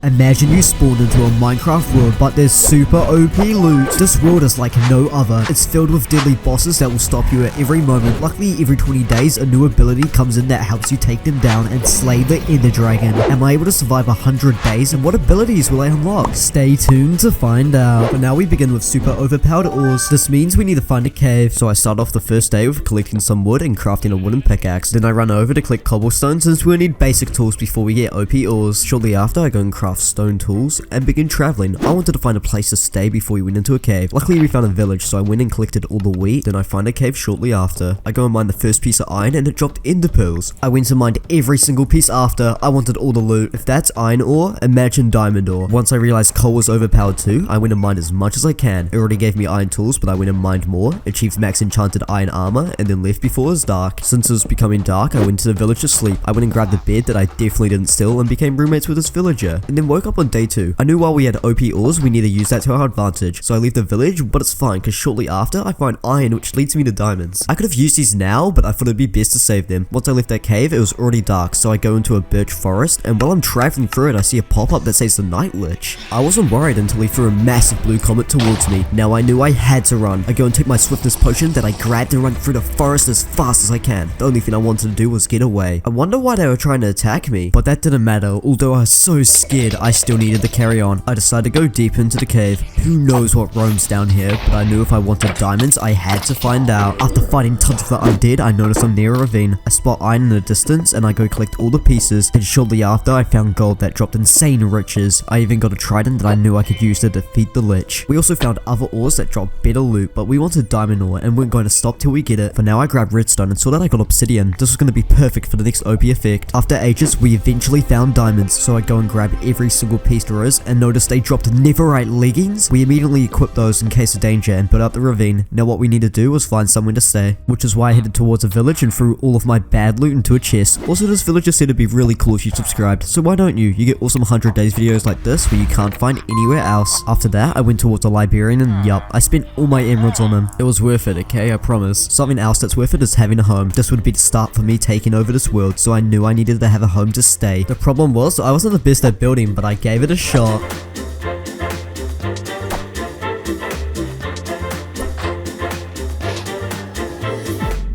Imagine you spawned into a Minecraft world, but there's super OP loot. This world is like no other. It's filled with deadly bosses that will stop you at every moment. Luckily, every 20 days, a new ability comes in that helps you take them down and slay the Enderdragon. Am I able to survive 100 days, and what abilities will I unlock? Stay tuned to find out. But now we begin with super overpowered ores. This means we need to find a cave. So I start off the first day with collecting some wood and crafting a wooden pickaxe. Then I run over to collect cobblestone since we'll need basic tools before we get OP ores. Shortly after, I go and craft stone tools and begin traveling. I wanted to find a place to stay before we went into a cave. Luckily we found a village, so I went and collected all the wheat. Then I find a cave shortly after. I go and mine the first piece of iron and it dropped ender pearls. I went and mined every single piece after. I wanted all the loot. If that's iron ore, imagine diamond ore. Once I realized coal was overpowered too, I went and mined as much as I can. It already gave me iron tools, but I went and mined more, achieved max enchanted iron armor, and then left before it was dark. Since it was becoming dark, I went to the village to sleep. I went and grabbed the bed that I definitely didn't steal and became roommates with this villager. And then woke up on day 2. I knew while we had OP ores, we need to use that to our advantage. So I leave the village, but it's fine because shortly after, I find iron which leads me to diamonds. I could have used these now, but I thought it'd be best to save them. Once I left that cave, it was already dark, so I go into a birch forest, and while I'm traveling through it, I see a pop-up that says the Night Lich. I wasn't worried until he threw a massive blue comet towards me. Now I knew I had to run. I go and take my swiftness potion that I grabbed and run through the forest as fast as I can. The only thing I wanted to do was get away. I wonder why they were trying to attack me, but that didn't matter. Although I was so scared, I still needed to carry on. I decided to go deep into the cave. Who knows what roams down here, but I knew if I wanted diamonds, I had to find out. After fighting tons of the undead, I noticed I'm near a ravine. I spot iron in the distance and I go collect all the pieces, and shortly after I found gold that dropped insane riches. I even got a trident that I knew I could use to defeat the Lich. We also found other ores that dropped better loot, but we wanted diamond ore and weren't going to stop till we get it. For now I grabbed redstone and saw that I got obsidian. This was going to be perfect for the next OP effect. After ages, we eventually found diamonds, so I go and grab every single piece there is and notice they dropped netherite leggings. We immediately equipped those in case of danger and put out the ravine. Now what we need to do was find somewhere to stay, which is why I headed towards a village and threw all of my bad loot into a chest. Also, this villager said it'd be really cool if you subscribed, so why don't you? You get awesome 100 days videos like this where you can't find anywhere else. After that, I went towards a librarian and yup, I spent all my emeralds on him. It was worth it, okay, I promise. Something else that's worth it is having a home. This would be the start for me taking over this world, so I knew I needed to have a home to stay. The problem was, I wasn't the best at building, but I gave it a shot.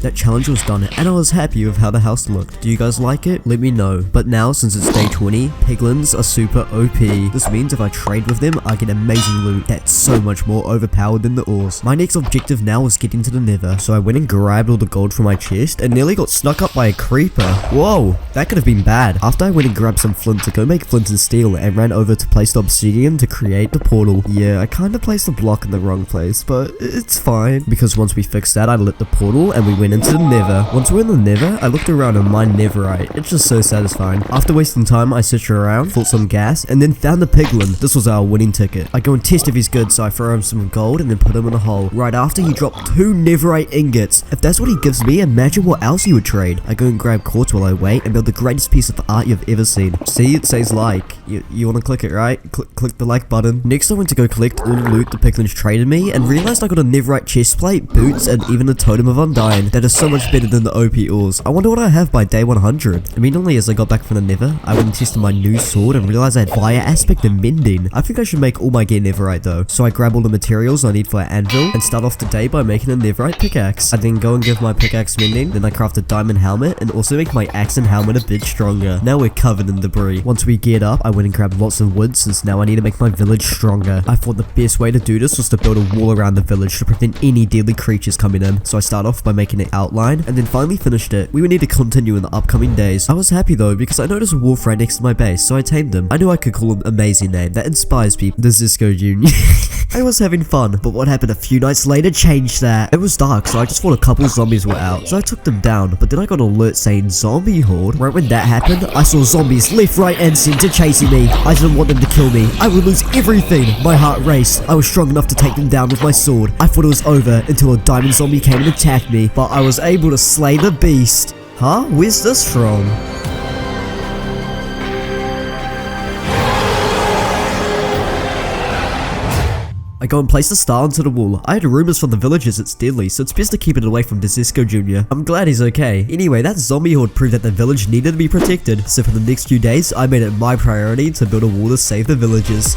That challenge was done and I was happy with how the house looked. Do you guys like it? Let me know. But now, since it's day 20, piglins are super OP. This means if I trade with them, I get amazing loot that's so much more overpowered than the ores. My next objective now is getting to the Nether, so I went and grabbed all the gold from my chest and nearly got snuck up by a creeper. Whoa, that could have been bad. After I went and grabbed some flint to go make flint and steel and ran over to place the obsidian to create the portal. Yeah, I kinda placed the block in the wrong place, but it's fine. Because once we fixed that, I lit the portal and we went into the Nether. Once we're in the Nether, I looked around and mined netherite. It's just so satisfying. After wasting time, I searched around, fought some gas, and then found the piglin. This was our winning ticket. I go and test if he's good, so I throw him some gold and then put him in a hole. Right after, he dropped 2 netherite ingots. If that's what he gives me, imagine what else he would trade. I go and grab quartz while I wait and build the greatest piece of art you've ever seen. See, it says like. You wanna click it, right? Click the like button. Next, I went to go collect all the loot the piglins traded me and realized I got a netherite chestplate, boots, and even a totem of undying. That is so much better than the OP ores. I wonder what I have by day 100. Immediately as I got back from the Nether, I went and tested my new sword and realized I had fire aspect and mending. I think I should make all my gear netherite though. So I grab all the materials I need for an anvil and start off the day by making a netherite pickaxe. I then go and give my pickaxe mending, then I craft a diamond helmet and also make my axe and helmet a bit stronger. Now we're covered in debris. Once we geared up, I went and grabbed lots of wood since now I need to make my village stronger. I thought the best way to do this was to build a wall around the village to prevent any deadly creatures coming in. So I start off by making an outline and then finally finished it. We would need to continue in the upcoming days. I was happy though because I noticed a wolf right next to my base, so I tamed him. I knew I could call him amazing name that inspires people. Desesko Jr. I was having fun, but what happened a few nights later changed that. It was dark, so I just thought a couple zombies were out, so I took them down, but then I got an alert saying zombie horde. Right when that happened, I saw zombies left, right, and center chasing me. I didn't want them to kill me. I would lose everything. My heart raced. I was strong enough to take them down with my sword. I thought it was over until a diamond zombie came and attacked me, but I was able to slay the beast. Huh? Where's this from? I go and place the star onto the wall. I had rumors from the villagers it's deadly, so it's best to keep it away from Desesko Jr. I'm glad he's okay. Anyway, that zombie horde proved that the village needed to be protected, so for the next few days, I made it my priority to build a wall to save the villagers.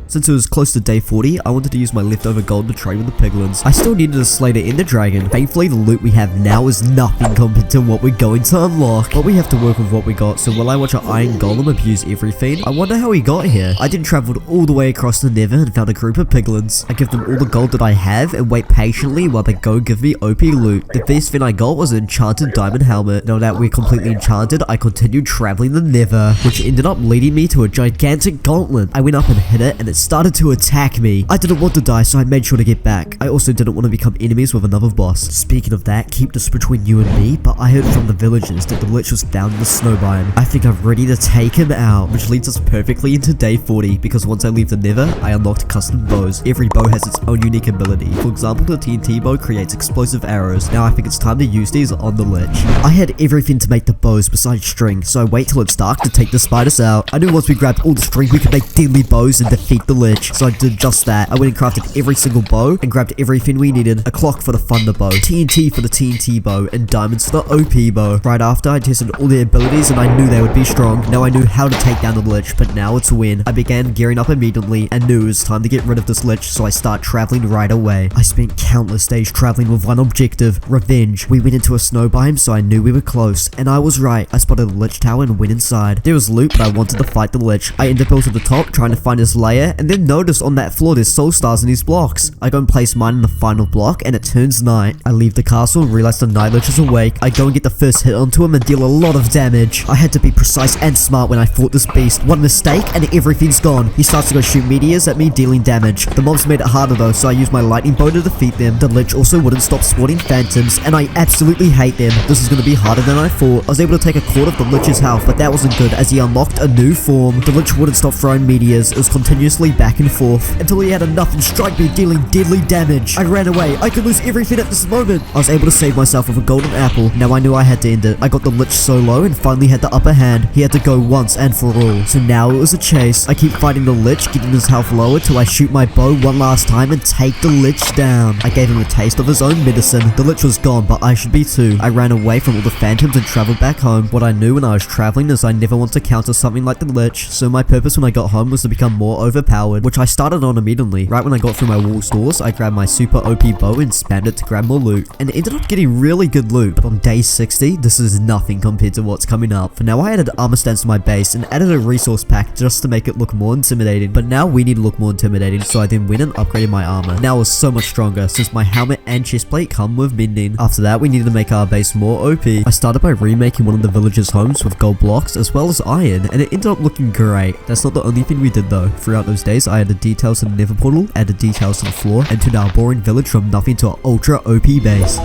Since it was close to day 40, I wanted to use my leftover gold to trade with the piglins. I still needed to slay the Enderdragon. Thankfully, the loot we have now is nothing compared to what we're going to unlock. But we have to work with what we got, so while I watch an iron golem abuse everything, I wonder how he got here. I then traveled all the way across the Nether and found a group of piglins. I give them all the gold that I have and wait patiently while they go give me OP loot. The best thing I got was an enchanted diamond helmet. Now that we're completely enchanted, I continued traveling the Nether, which ended up leading me to a gigantic gauntlet. I went up and hit it, and it started to attack me. I didn't want to die, so I made sure to get back. I also didn't want to become enemies with another boss. Speaking of that, keep this between you and me, but I heard from the villagers that the Lich was found in the snow biome. I think I'm ready to take him out, which leads us perfectly into day 40, because once I leave the Nether, I unlocked custom bows. Every bow has its own unique ability. For example, the TNT bow creates explosive arrows. Now I think it's time to use these on the Lich. I had everything to make the bows besides string, so I wait till it's dark to take the spiders out. I knew once we grabbed all the string, we could make deadly bows and defeat the Lich. So I did just that. I went and crafted every single bow and grabbed everything we needed. A clock for the thunder bow, TNT for the TNT bow, and diamonds for the OP bow. Right after, I tested all the abilities and I knew they would be strong. Now I knew how to take down the Lich, but now it's when. I began gearing up immediately and knew it was time to get rid of this Lich, so I start traveling right away. I spent countless days traveling with one objective, revenge. We went into a snow biome, so I knew we were close, and I was right. I spotted the Lich tower and went inside. There was loot, but I wanted to fight the Lich. I ended up to the top trying to find his lair, and then noticed on that floor there's soul stars in these blocks. I go and place mine in the final block, and it turns night. I leave the castle and realize the night Lich is awake. I go and get the first hit onto him and deal a lot of damage. I had to be precise and smart when I fought this beast. One mistake and everything's gone. He starts to go shoot meteors at me, dealing damage. The mobs made it harder though, so I used my lightning bow to defeat them. The Lich also wouldn't stop spawning phantoms, and I absolutely hate them. This is going to be harder than I thought. I was able to take a quarter of the Lich's health, but that wasn't good as he unlocked a new form. The Lich wouldn't stop throwing meteors. It was continuously back and forth until he had enough and strike me, dealing deadly damage. I ran away. I could lose everything at this moment. I was able to save myself with a golden apple. Now I knew I had to end it. I got the Lich so low and finally had the upper hand. He had to go once and for all. So now it was a chase. I keep fighting the Lich, getting his health lower till I shoot my bow one last time and take the Lich down. I gave him a taste of his own medicine. The Lich was gone, but I should be too. I ran away from all the phantoms and traveled back home. What I knew when I was traveling is I never want to counter something like the Lich, so my purpose when I got home was to become more overpowered, which I started on immediately. Right when I got through my wall stores, I grabbed my super OP bow and spammed it to grab more loot, and ended up getting really good loot. But on day 60, this is nothing compared to what's coming up. For now, I added armor stands to my base and added a resource pack just to make it look more intimidating, but now we need to look more intimidating, so I then went and upgraded my armor. Now it's so much stronger since my helmet and chestplate come with mending. After that, we needed to make our base more OP. I started by remaking one of the villagers' homes with gold blocks as well as iron, and it ended up looking great. That's not the only thing we did though. Throughout those days, I added details to the Nether portal, added details to the floor, and turned our boring village from nothing to an ultra OP base.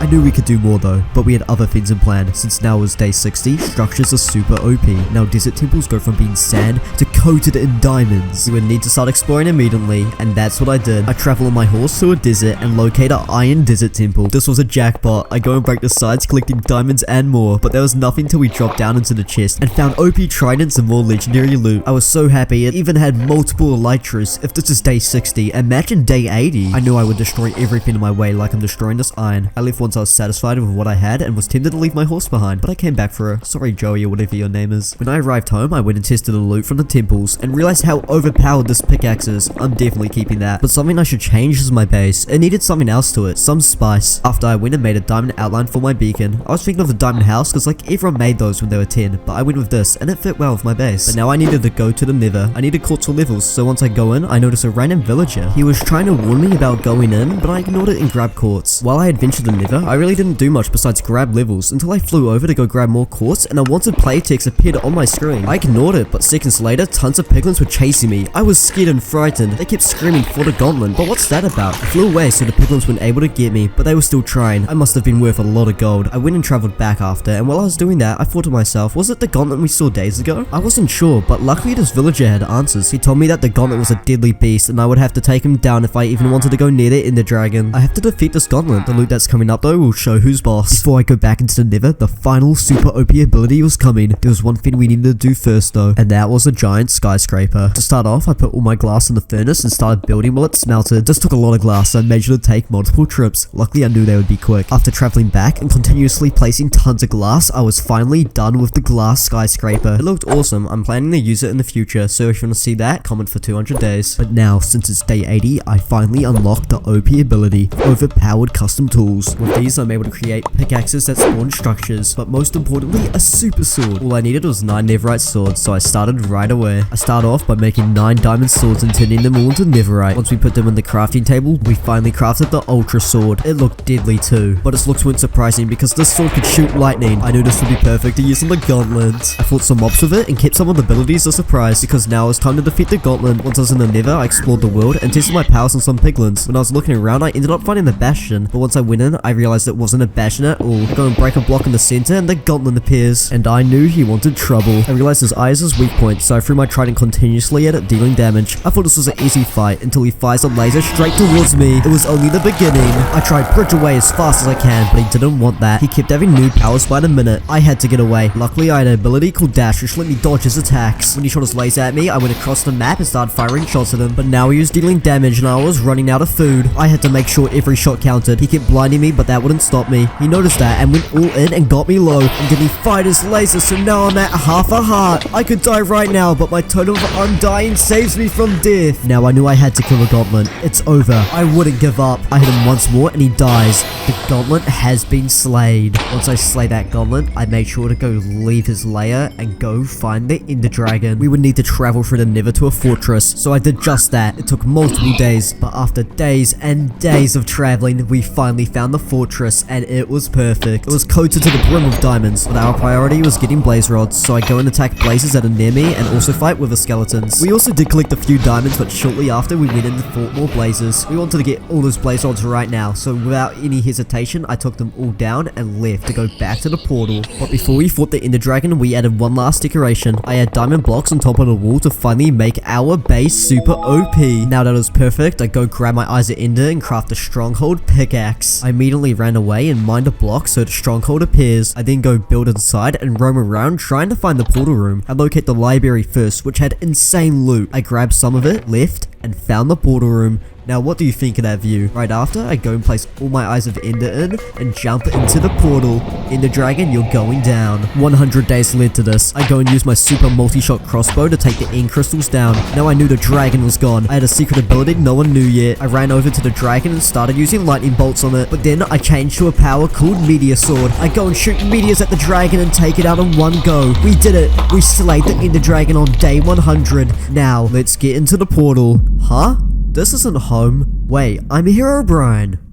I knew we could do more though, but we had other things in plan. Since now is day 60, structures are super OP. Now desert temples go from being sand to coated in diamonds. We would need to start exploring immediately, and that's what I did. I travel on my horse to a desert and locate an iron desert temple. This was a jackpot. I go and break the sides collecting diamonds and more, but there was nothing till we dropped down into the chest and found OP tridents and more legendary loot. I was so happy it even had multiple elytras. If this is day 60, imagine day 80. I knew I would destroy everything in my way like I'm destroying this iron. I left once I was satisfied with what I had and was tempted to leave my horse behind, but I came back for her. Sorry Joey or whatever your name is. When I arrived home, I went and tested the loot from the temples and realized how overpowered this pickaxe is. I'm definitely keeping that, but something I should change is my base. It needed something else to it, some spice. After I went and made a diamond outline for my beacon, I was thinking of the diamond house because like everyone made those when they were 10, but I went with this and it fit well with my base. But now I needed to go to the Nether. I needed quartz levels, so once I go in, I noticed a random villager. He was trying to warn me about going in, but I ignored it and grabbed quartz. While I adventured the Nether, I really didn't do much besides grab levels until I flew over to go grab more quartz and a wanted play text appeared on my screen. I ignored it, but seconds later, tons of piglins were chasing me. I was scared and frightened. They kept screaming for the Gauntlet, but what's that about? I flew away so the piglins weren't able to get me, but they were still trying. I must have been worth a lot of gold. I went and traveled back after, and while I was doing that, I thought to myself, was it the Gauntlet we saw days ago? I wasn't sure, but luckily this villager had answers. He told me that the Gauntlet was a deadly beast, and I would have to take him down if I even wanted to go near the Enderdragon. I have to defeat this Gauntlet. The loot that's coming up though though will show who's boss. Before I go back into the Nether, the final super OP ability was coming. There was one thing we needed to do first though, and that was a giant skyscraper. To start off, I put all my glass in the furnace and started building while it smelted. This took a lot of glass, so I made sure to take multiple trips. Luckily, I knew they would be quick. After traveling back and continuously placing tons of glass, I was finally done with the glass skyscraper. It looked awesome. I'm planning to use it in the future, so if you want to see that, comment for 200 days. But now, since it's day 80, I finally unlocked the OP ability, Overpowered Custom Tools. With these, I'm able to create pickaxes that spawn structures, but most importantly, a super sword. All I needed was 9 netherite swords, so I started right away. I started off by making 9 diamond swords and turning them all into netherite. Once we put them on the crafting table, we finally crafted the ultra sword. It looked deadly too, but its looks weren't surprising because this sword could shoot lightning. I knew this would be perfect to use on the Gauntlet. I fought some mobs with it and kept some of the abilities a surprise because now it's time to defeat the Gauntlet. Once I was in the Nether, I explored the world and tested my powers on some piglins. When I was looking around, I ended up finding the bastion, but once I went in, I realized it wasn't a bastion at all. I go and break a block in the center and the Gauntlet appears, and I knew he wanted trouble. I realized his eye is his weak point, so I threw my trident continuously at it, dealing damage. I thought this was an easy fight until he fires a laser straight towards me. It was only the beginning. I tried bridge away as fast as I can, but he didn't want that. He kept having new powers by the minute. I had to get away. Luckily, I had an ability called dash, which let me dodge his attacks. When he shot his laser at me, I went across the map and started firing shots at him, but now he was dealing damage and I was running out of food. I had to make sure every shot counted. He kept blinding me, but that wouldn't stop me. He noticed that and went all in and got me low, and then he fired his laser, so now I'm at half a heart. I could die right now, but my totem of undying saves me from death. Now I knew I had to kill the Gauntlet. It's over. I wouldn't give up. I hit him once more and he dies. The Gauntlet has been slayed. Once I slay that Gauntlet, I made sure to go leave his lair and go find the Enderdragon. We would need to travel through the Nether to a fortress, so I did just that. It took multiple days, but after days and days of traveling, we finally found the fortress and it was perfect. It was coated to the brim with diamonds, but our priority was getting blaze rods, so I go and attack blazes that are near me and also fight with the skeletons. We also did collect a few diamonds, but shortly after we went in and fought more blazes. We wanted to get all those blaze rods right now, so without any hesitation, I took them all down and left to go back to the portal. But before we fought the Enderdragon, we added one last decoration. I had diamond blocks on top of the wall to finally make our base super OP. Now that it was perfect, I go grab my eyes of Ender and craft a stronghold pickaxe. I immediately ran away and mined a block so the stronghold appears. I then go build inside and roam around trying to find the portal room. I locate the library first, which had insane loot. I grabbed some of it, left, and found the portal room. Now what do you think of that view? Right after, I go and place all my eyes of Ender in and jump into the portal. Enderdragon, you're going down. 100 days led to this. I go and use my super multi-shot crossbow to take the end crystals down. Now I knew the dragon was gone. I had a secret ability no one knew yet. I ran over to the dragon and started using lightning bolts on it. But then I changed to a power called Meteor Sword. I go and shoot meteors at the dragon and take it out in one go. We did it. We slayed the Enderdragon on day 100. Now let's get into the portal. Huh? This isn't home. Wait, I'm HEROBRINE.